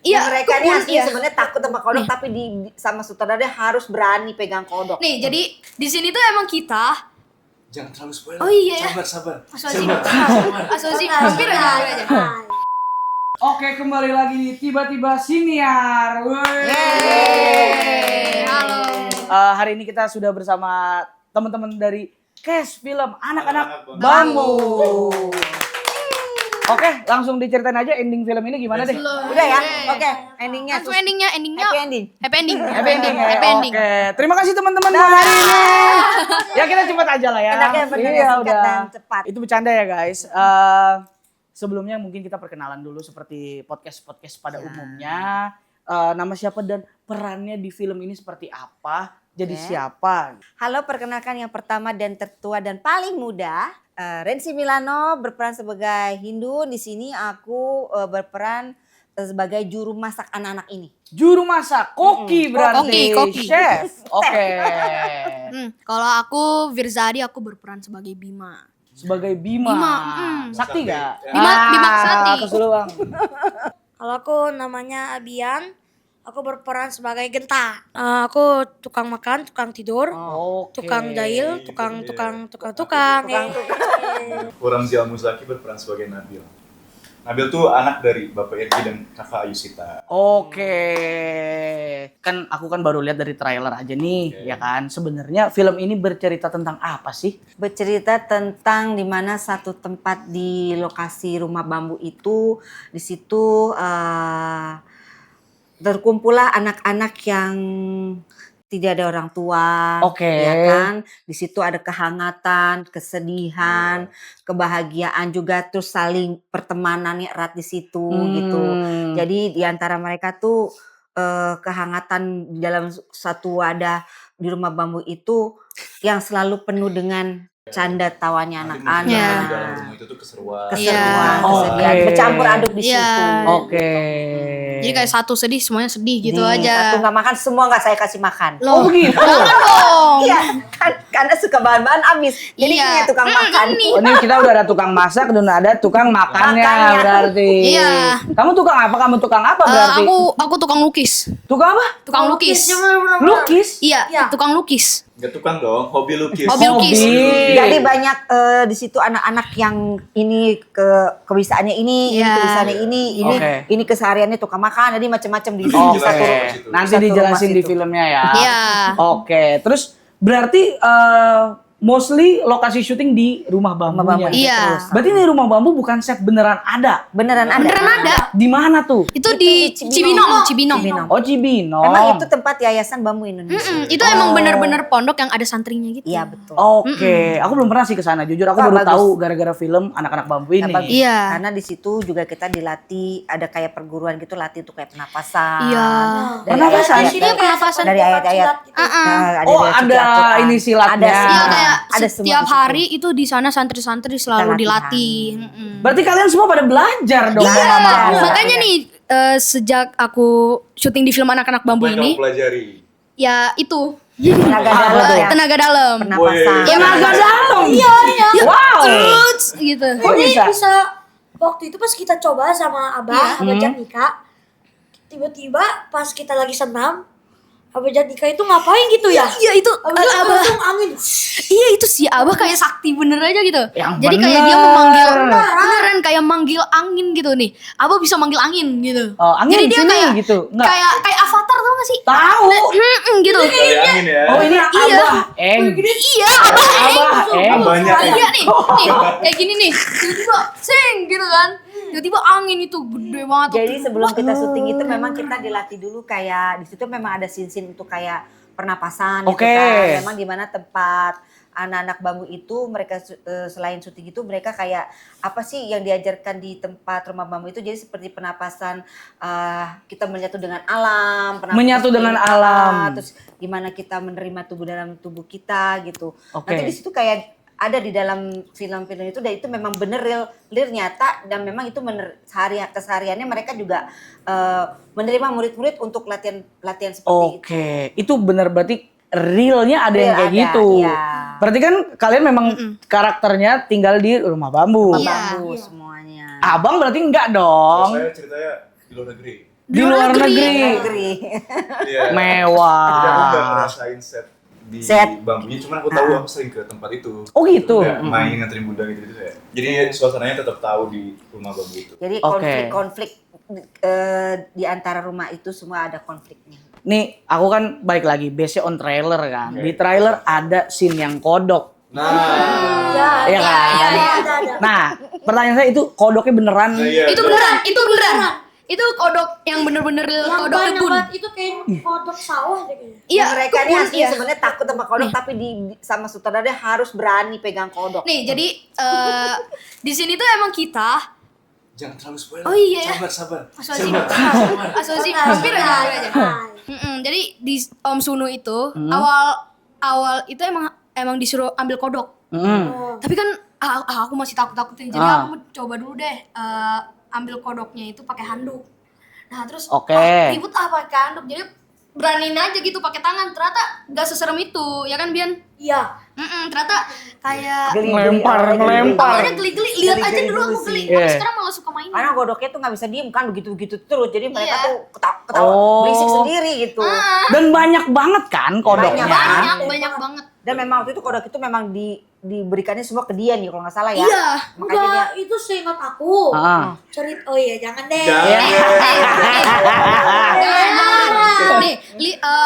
Iya, mereka ini asli sebenarnya takut sama kodok, tapi sama sutradaranya harus berani pegang kodok. Nih, jadi di sini tuh emang kita. Jangan terlalu spoiler. Oh iya. Sabar. Asosiasi hampir aja. Oke, kembali lagi di Tiba-Tiba Siniar. Yeay. Halo. Hari ini kita sudah bersama teman-teman dari Cash Film Anak-anak Bambu. Oke, langsung diceritain aja ending film ini gimana deh. Udah ya? Oke, endingnya. Langsung endingnya Happy ending. Happy ending. Oke, terima kasih teman-teman buat hari ini. Ya kita cepat aja lah ya. Enaknya bener ya, singkat dan cepat. Itu bercanda ya guys. Sebelumnya mungkin kita perkenalan dulu seperti podcast pada umumnya. Nama siapa dan perannya di film ini seperti apa? Jadi siapa? Halo, perkenalkan yang pertama dan tertua dan paling muda, Rensi Milano berperan sebagai Hindu. Di sini aku berperan sebagai juru masak anak-anak ini. Juru masak, koki berarti. Koki. Chef. Oke. Kalau aku Virzadi, aku berperan sebagai Bima. Sebagai Bima. Sakti gak? Bima Sakti. Terus dulu bang. Kalau aku namanya Abian, aku berperan sebagai Genta. Aku tukang makan, tukang tidur, tukang jahil, tukang. Orang Zial Muzaki berperan sebagai Nabil. Nabil tuh anak dari Bapak Irgi dan Kakak Ayusita. Oke. Kan aku baru lihat dari trailer aja nih, ya kan. Sebenarnya film ini bercerita tentang apa sih? Bercerita tentang di mana satu tempat di lokasi rumah bambu itu, di situ terkumpullah anak-anak yang tidak ada orang tua, ya kan? Di situ ada kehangatan, kesedihan, kebahagiaan juga, terus saling pertemanannya erat di situ gitu. Jadi di antara mereka tuh kehangatan di dalam satu wadah di rumah bambu itu yang selalu penuh dengan canda tawanya anak-anak. Di dalam rumah itu tuh keseruan. Kesedihan, bercampur aduk di situ. Oke. Jadi kayak satu sedih semuanya sedih gitu Nih, aja. satu nggak makan, semua nggak saya kasih makan. Oh begitu. Jangan dong. Iya, kan karena suka bahan-bahan habis. Jadi punya tukang makan. Oh, ini kita udah ada tukang masak dan ada tukang makannya berarti. Iya. Kamu tukang apa? Kamu tukang apa berarti? Aku tukang lukis. Tukang apa? Tukang lukis. Lukis? Iya, tukang lukis. Enggak tukang dong, hobi lukis. Hobi lukis. Jadi banyak di situ anak-anak yang ini kebiasaannya ini kebiasaannya ini kesehariannya tukang makan. Jadi macam-macam di satu. Nanti dijelasin di filmnya ya. Iya. Oke, terus berarti mostly lokasi syuting di rumah bambunya. Iya. Berarti ini rumah bambu bukan set beneran ada. Beneran ada. Di mana tuh? Itu di Cibinong. Oh, Cibinong. Memang itu tempat Yayasan Bambu Indonesia. Itu emang bener-bener pondok yang ada santrinya gitu. Iya betul. Oke, aku belum pernah sih ke sana. Jujur aku baru tahu gara-gara film Anak-anak Bambu ini. Iya. Karena di situ juga kita dilatih, ada kayak perguruan gitu, latih tuh kayak pernapasan. Iya. Pernapasan? Dari ayat-ayat. Ada ini silatnya. Iya, kayak ada setiap hari itu di sana santri-santri selalu dilatih. Berarti kalian semua pada belajar dong. Iya. Mama. Makanya nih sejak aku syuting di film Anak-anak Bambu Apa yang ini, kamu pelajari? ya itu Tenaga dalam ya. tenaga dalam. Pernapasan. Tenaga dalam. Iya. Wow. Gitu. Kok bisa? Waktu itu pas kita coba sama Abah Janika, tiba-tiba pas kita lagi senam, Abah Janika itu ngapain gitu ya? Iya itu Abah langsung angin. Iya itu sih Abah kayak sakti bener aja gitu. Yang Jadi kayak bener. dia memanggil beneran kayak manggil angin gitu nih. Abah bisa manggil angin gitu. Oh, angin Jadi dia sini kayak gitu. Enggak. kayak avatar tau gak sih? Tahu. Gitu. Kali angin ya. Oh, ini Abah Eng. Iya Abah Abah Eng. Banyak ya. Iya nih kayak gini nih. Tiba-tiba sing gitu kan. Tiba-tiba angin itu gede banget. Jadi sebelum kita syuting itu memang kita dilatih dulu kayak di situ memang ada scene-scene untuk kayak pernapasan gitu kan. Memang di mana tempat anak-anak bambu itu mereka selain syuting itu mereka kayak apa sih yang diajarkan di tempat rumah bambu itu, jadi seperti pernapasan kita menyatu dengan alam, Menyatu dengan alam. terus gimana kita menerima dalam tubuh kita gitu. Oke. Nanti di situ kayak ada di dalam film-film itu, dan itu memang bener real nyata, dan memang itu kesehariannya mereka juga menerima murid-murid untuk latihan seperti itu. Oke, itu benar berarti realnya ada yang kayak Ada, gitu. iya. Berarti kan kalian memang karakternya tinggal di rumah bambu. Rumah Iya. bambu semuanya. Abang berarti enggak dong. Saya ceritanya di luar negeri. Di luar negeri. Negeri. Iya. Jadi aku nggak Mewah. ngerasain set di Set. bambunya, cuman aku tahu aku sering ke tempat itu. Oh gitu. Kayak main nganterin bunda gitu ya. Jadi suasananya tetap tahu di rumah bambu itu. Jadi Oke. konflik di antara rumah itu semua ada konfliknya. Nih, aku kan balik lagi base on trailer kan. Oke. Di trailer ada scene yang kodok. Nah, Iya kan? Ada. Nah, pertanyaan saya itu kodoknya beneran? nah iya. Itu beneran. Itu kodok yang bener-bener Yang kodok banyak kebun. banget itu kayak kodok sawah deh kayaknya. Iya, Dan mereka ini kebun, aslinya iya. sebenarnya takut sama kodok, tapi sama sutradara harus berani pegang kodok. Nih, jadi di sini tuh emang kita Jangan terlalu spoiler. Oh iya ya. Sabar. Asuasi hampir aja. Jadi di Om Sunu itu awal itu emang disuruh ambil kodok. Tapi kan aku masih takut-takutin. Jadi aku coba dulu deh ambil kodoknya itu pakai handuk. Nah, terus Oke. ribut pakai handuk. Jadi beraniin aja gitu pakai tangan. Ternyata gak seserem itu, ya kan Bian? Iya. Ternyata kayak Ngelempar. awalnya geli-geli, lihat aja Geli-geli dulu aku dulu geli. sih. Tapi Iya. sekarang malah suka main. Karena kodoknya tuh nggak bisa diem kan, begitu-begitu terus. Jadi mereka Iya. tuh ketawa berisik sendiri gitu. Dan banyak banget kan kodoknya. Banyak banget. Dan memang waktu itu kodok itu memang diberikannya semua ke dia nih kalau nggak salah ya. Iya. Makanya dia Enggak, itu seingat aku. Cerit, oh iya jangan deh. Nih,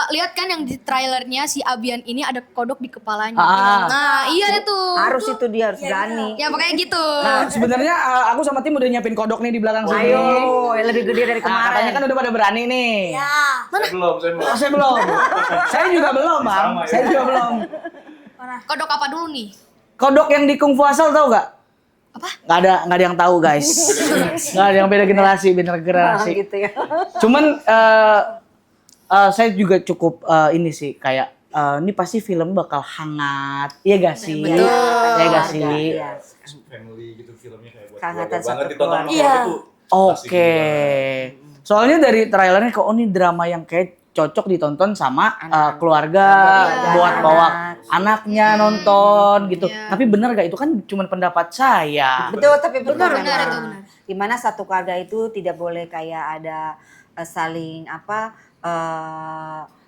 lihat kan yang di trailernya si Abian ini ada kodok di kepalanya. Ah. Nah, iya itu. harus itu dia harus berani. Ya pokoknya gitu. Nah, sebenarnya aku sama tim udah nyiapin kodok nih di belakang sini. Ayo, yang lebih gede dari Nah, katanya kemarin. kan udah pada berani nih. Ya. Belum. Oh, saya belum. Saya juga belum, Bang. Sama ya. Saya juga belum. Kodok apa dulu nih? Kodok yang di Kung Fu Asal tahu nggak? Apa? Nggak ada yang tahu, guys. Nggak ada yang beda generasi. Gitu ya. Cuman saya juga cukup ini sih kayak ini pasti film bakal hangat. Iya gak sih? Betul. Iya gak sih? Iya. Family gitu filmnya kayak buat Kehangatan keluarga satu banget ditonton sama keluarga. Iya. keluarga tuh. Oke. Soalnya dari trailernya kok ini drama yang kayak cocok ditonton sama keluarga buat bawa anaknya nonton gitu. Iya. Tapi bener gak itu kan cuma pendapat saya. Betul, tapi benar Benar itu benar. Dimana satu keluarga itu tidak boleh kayak ada saling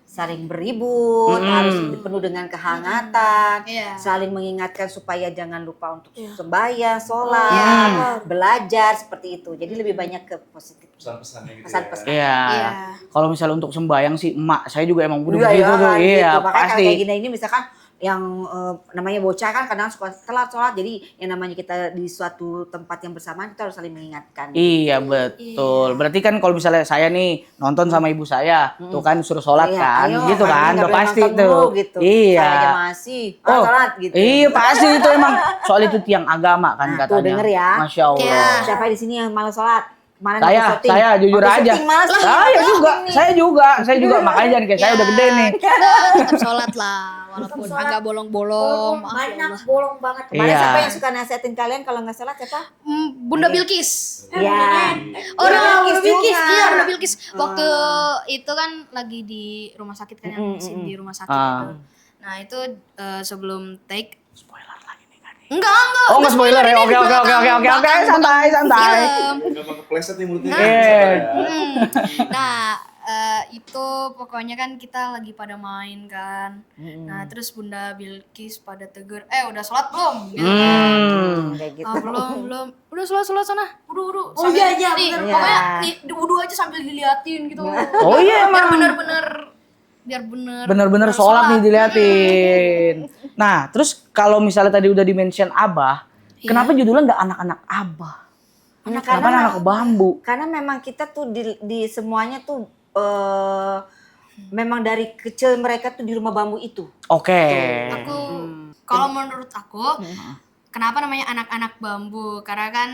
saling beribut, harus penuh dengan kehangatan, Iya. saling mengingatkan supaya jangan lupa untuk sembahyang, sholat, belajar seperti itu. Jadi lebih banyak ke positif. Pesan-pesannya gitu Pesan-pesan. ya. Iya. Iya. Kalau misalnya untuk sembayang sih emak saya juga emang udah Iya, begitu ya, tuh. kan, Iya, gitu. Makanya pasti. kayak gini ini misalkan yang namanya bocah kan kadang suka telat sholat, jadi yang namanya kita di suatu tempat yang bersamaan kita harus saling mengingatkan. Iya betul. Berarti kan kalau misalnya saya nih nonton sama ibu saya, tuh kan suruh sholat Iya, kan, ayo, gitu kan, nggak udah boleh pasti nonton tuh. mulu gitu. Iya. Saya aja masih sholat gitu. Iya pasti itu emang soal itu tiang agama kan Nah, tuh katanya. denger ya. Masya Allah. Iya. Siapa di sini yang malas sholat? Kemarin Saya, waktu syuting. saya jujur Waktu aja. syuting malas nih. Saya juga makanya jangan kayak saya udah gede nih. Tetap sholat lah, walaupun sholat. agak bolong-bolong. Walaupun banyak bolong banget. Kemarin Iya. siapa yang suka nasihatin kalian kalau nggak sholat siapa? Bunda Bilkis. Iya. Oh, Bunda Bunda Bilkis Bilkis, juga. iya Bunda Bilkis. Waktu itu kan lagi di rumah sakit kan, yang masih di rumah sakit itu. Nah itu sebelum take. Spoiler lagi nih kan. Enggak. Oh nggak spoiler ya? Oke, santai. Film. Gampang kepleset nih mulutnya. Iya. Nah, itu pokoknya kan kita lagi pada main kan. Nah, terus Bunda Bilkis pada tegur, udah sholat belum? Gitu kan. Kayak gitu. Belum. Udah sholat sana. Wudu. Oh iya, iya, Nih, bener. pokoknya Iya. nih, wudu aja sambil diliatin gitu. Oh iya Biar emang. bener-bener Sholat nih diliatin. Nah, terus kalau misalnya tadi udah di-mention Abah, kenapa judulnya nggak anak-anak Abah? Nah, Kenapa anak bambu? Karena memang kita tuh di semuanya tuh memang dari kecil mereka tuh di rumah bambu itu. Oke. Aku kalau menurut aku kenapa namanya anak-anak bambu? Karena kan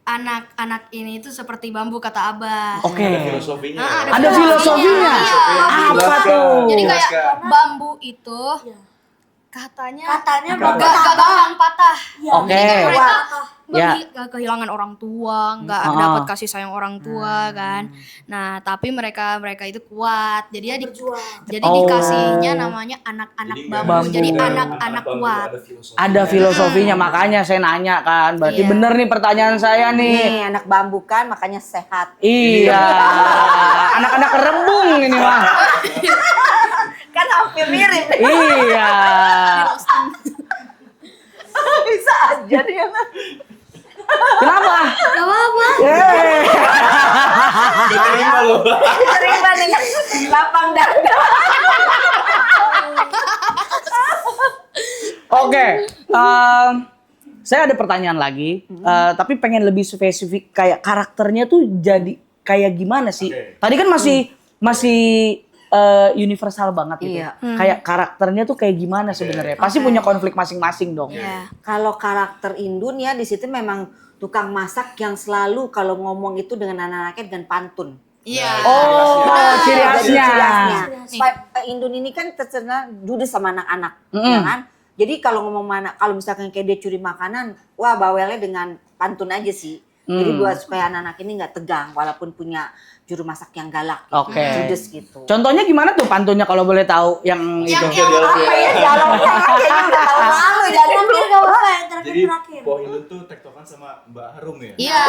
anak-anak ini tuh seperti bambu kata Abah. Oke. Ada filosofinya. Nah, ya. Ada filosofinya. Iya. Apa tuh? Jadi kayak Jelaskan. bambu itu katanya Katanya Gak gak gampang patah. Iya. Oke. Jadi kan mereka kehilangan orang tua, nggak dapat kasih sayang orang tua kan. Nah, tapi mereka itu kuat. Jadi dikasihnya namanya anak-anak Jadi bambu. nggak Jadi ada anak-anak bambu, kuat. Ada filosofinya, makanya saya nanya kan. Berarti Iya. bener nih pertanyaan saya nih. Nih anak bambu kan makanya sehat. Iya. Anak-anak rembung ini mah. Kan hampir mirip. Iya. Bisa aja dia. Kenapa? Gak apa-apa. Diterima loh. Terima dengan lapang dada. Oke. Saya ada pertanyaan lagi, tapi pengen lebih spesifik kayak karakternya tuh jadi kayak gimana sih? Oke. Tadi kan masih universal banget gitu. Iya. Kayak karakternya tuh kayak gimana sebenarnya? Pasti punya konflik masing-masing dong. Iya. Kalau karakter Indun ya di situ memang tukang masak yang selalu kalau ngomong itu dengan anak-anaknya dengan pantun. Iya. Oh, ciri Jadi khasnya. ciri khasnya. Indun ini kan terkenal judes sama anak-anak, ya kan? Jadi kalau ngomong kalau misalkan kayak dia curi makanan, wah bawelnya dengan pantun aja sih. Jadi buat supaya anak-anak ini nggak tegang, walaupun punya juru masak yang galak, gitu, Oke. judes gitu. Contohnya gimana tuh pantunnya kalau boleh tahu yang itu? Apa ya dialognya kayaknya udah tahun lalu jadi Terakhir gak apa-apa yang Jadi terakhir. Po Indun tuh tektokan sama Mbak Harum ya. Iya.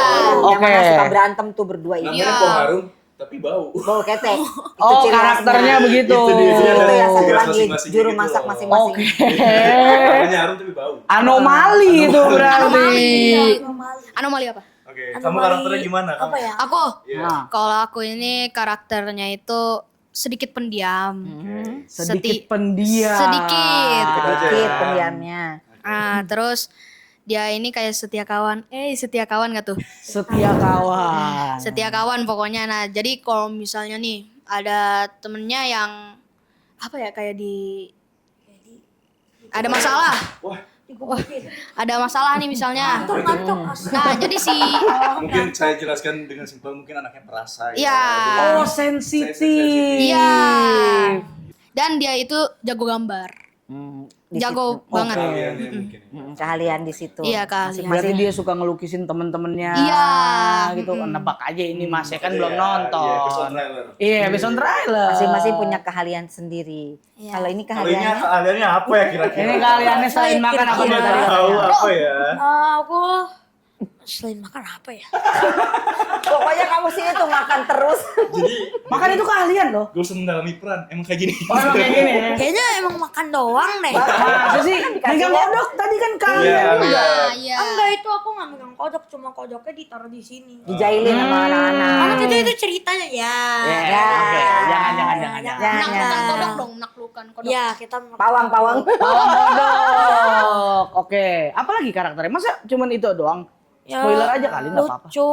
yang mana Oke. suka berantem tuh berdua ini. Namanya Po Harum tapi bau. Bau ketek. Oh, ciri karakternya khasnya. begitu. Itu dia. Itu ya satu Ciri khas lagi masing-masing juru gitu masak loh. masing-masing. Oke. Namanya Harum tapi bau. Anomali itu berarti. Anomali apa? Oke, kamu karakternya gimana? Kamu? Apa ya? Aku. Iya. Nah, Kalau aku ini karakternya itu sedikit pendiam. sedikit pendiam. Sedikit. Sedikit pendiamnya. Nah, terus dia ini kayak setia kawan. Setia kawan gak tuh? Setia kawan. Setia kawan pokoknya. Nah, jadi kalau misalnya nih ada temennya yang apa ya kayak ada masalah. Wah, Ada masalah nih misalnya. Nah, jadi si mungkin saya jelaskan dengan simpel, mungkin anaknya perasa. Iya. Oh, sensitif. Iya. Dan dia itu jago gambar. Di Jago situ. banget. Kaliannya mungkin. Keahlian di situ. Iya, keahlian. Berarti dia suka ngelukisin temen-temennya. Iya. Gitu. Nebak aja ini Mas, ya kan belum Iya, nonton. Iya, episode trailer. Iya, episode trailer. Masing-masing punya keahlian sendiri. Iya. Kalau ini Kalau ini keahliannya keahliannya apa ya kira-kira? Ini kaliannya selain makan apa Aku nih tadi? tahu apa ya? Aku selain makan apa ya? pokoknya kamu sini tuh makan terus. Jadi Makan itu keahlian loh. gue usah mendalami peran, emang kayak gini. Oh, emang kayak gini ya. Kayaknya emang makan doang deh. Masa sih? Megang kodok tadi kan keahlian Iya, juga. Nah, iya. Enggak, itu aku nggak megang kodok, cuma kodoknya ditaruh di sini. Dijailin sama anak-anak. Karena itu ceritanya ya. Ya, oke. Jangan. Naklukan kodok dong, naklukan kodok. Ya, kita Pawang-pawang. Pawang kodok. Oke. Apalagi karakternya? Masa cuman itu doang? ya, Spoiler aja kali nggak apa-apa. lucu,